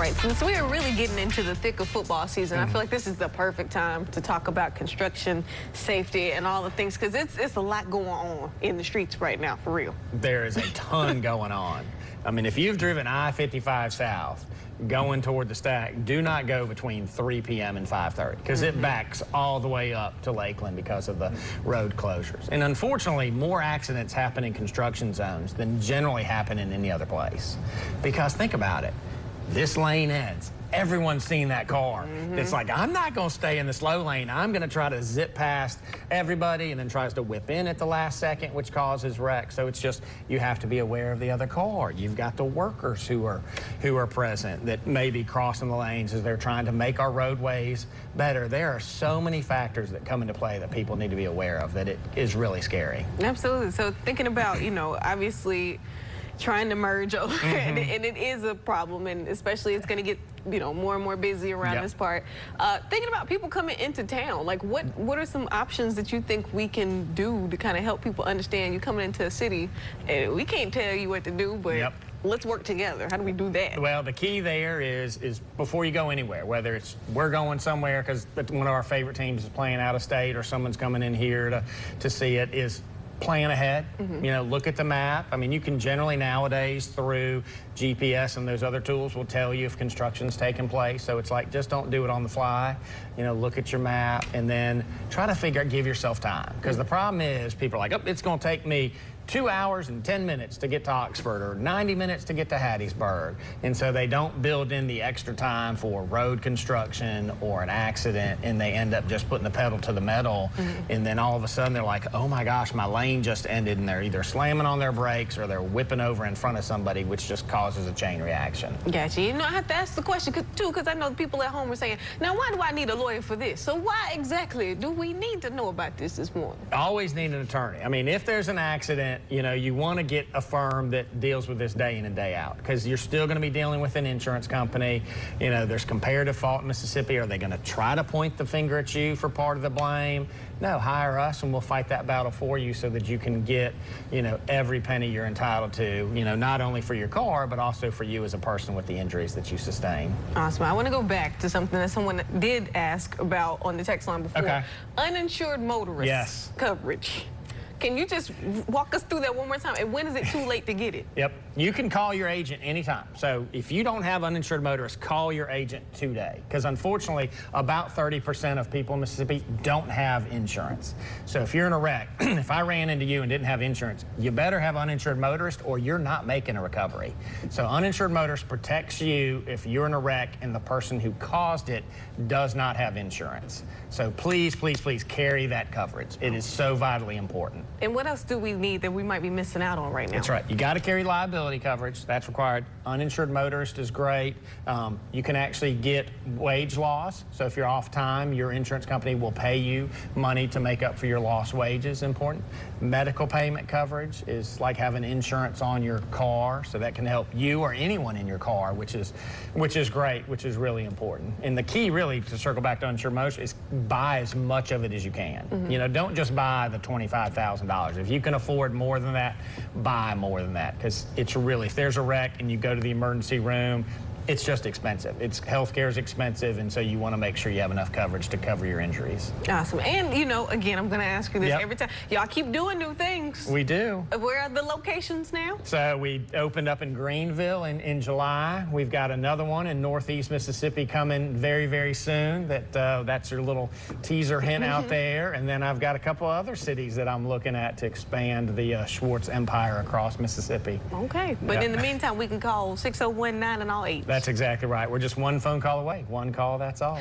right, since we are really getting into the thick of football season, I feel like this is the perfect time to talk about construction, safety, and all the things, because it's a lot going on in the streets right now, for real. There is a ton going on. I mean, if you've driven I-55 south going toward the stack, do not go between 3 p.m. and 5:30 because it backs all the way up to Lakeland because of the road closures. And unfortunately, more accidents happen in construction zones than generally happen in any other place. Because think about it, this lane ends. Everyone's seen that car. It's like, I'm not going to stay in the slow lane. I'm going to try to zip past everybody and then tries to whip in at the last second, which causes wrecks. So it's just, you have to be aware of the other car. You've got the workers who are present that may be crossing the lanes as they're trying to make our roadways better. There are so many factors that come into play that people need to be aware of that it is really scary. Absolutely. So thinking about, obviously trying to merge over, and it is a problem, and especially it's going to get more and more busy around this part. Thinking about people coming into town, like what are some options that you think we can do to kind of help people understand you coming into a city, and we can't tell you what to do, but let's work together. How do we do that? Well, the key there is before you go anywhere, whether it's we're going somewhere because one of our favorite teams is playing out of state or someone's coming in here to see it, is plan ahead. Look at the map. I mean, you can generally nowadays through GPS and those other tools will tell you if construction's taking place. So it's like, just don't do it on the fly. Look at your map and then try to give yourself time. Because the problem is people are like, oh, it's going to take me 2 hours and 10 minutes to get to Oxford or 90 minutes to get to Hattiesburg. And so they don't build in the extra time for road construction or an accident, and they end up just putting the pedal to the metal. And then all of a sudden they're like, oh my gosh, my lane just ended, and they're either slamming on their brakes or they're whipping over in front of somebody, which just causes a chain reaction. Gotcha. I have to ask the question too, because I know the people at home are saying, now why do I need a lawyer for this? So why exactly do we need to know about this morning? Always need an attorney. I mean, if there's an accident, you want to get a firm that deals with this day in and day out, because you're still going to be dealing with an insurance company. There's comparative fault in Mississippi. Are they going to try to point the finger at you for part of the blame? No, hire us and we'll fight that battle for you so that you can get, every penny you're entitled to, not only for your car, but also for you as a person with the injuries that you sustain. Awesome. I want to go back to something that someone did ask about on the text line before. Okay. Uninsured motorist coverage. Can you just walk us through that one more time? And when is it too late to get it? Yep. You can call your agent anytime. So if you don't have uninsured motorists, call your agent today. Because unfortunately, about 30% of people in Mississippi don't have insurance. So if you're in a wreck, if I ran into you and didn't have insurance, you better have uninsured motorist or you're not making a recovery. So uninsured motorist protects you if you're in a wreck and the person who caused it does not have insurance. So please, please, please carry that coverage. It is so vitally important. And what else do we need that we might be missing out on right now? That's right. You got to carry liability coverage. That's required. Uninsured motorist is great. You can actually get wage loss. So if you're off time, your insurance company will pay you money to make up for your lost wages. Important. Medical payment coverage is like having insurance on your car, so that can help you or anyone in your car, which is great, which is really important. And the key, really, to circle back to uninsured motorist, is buy as much of it as you can. Don't just buy the $25,000. If you can afford more than that, buy more than that, because it's really, if there's a wreck and you go to the emergency room, it's just expensive. Healthcare is expensive, and so you want to make sure you have enough coverage to cover your injuries. Awesome. And, again, I'm going to ask you this every time. Y'all keep doing new things. We do. Where are the locations now? So we opened up in Greenville in July. We've got another one in Northeast Mississippi coming very, very soon. That's your little teaser hint out there. And then I've got a couple other cities that I'm looking at to expand the Schwartz empire across Mississippi. Okay. But in the meantime, we can call 601-9 and all 8. That's exactly right. We're just one phone call away. One call, that's all.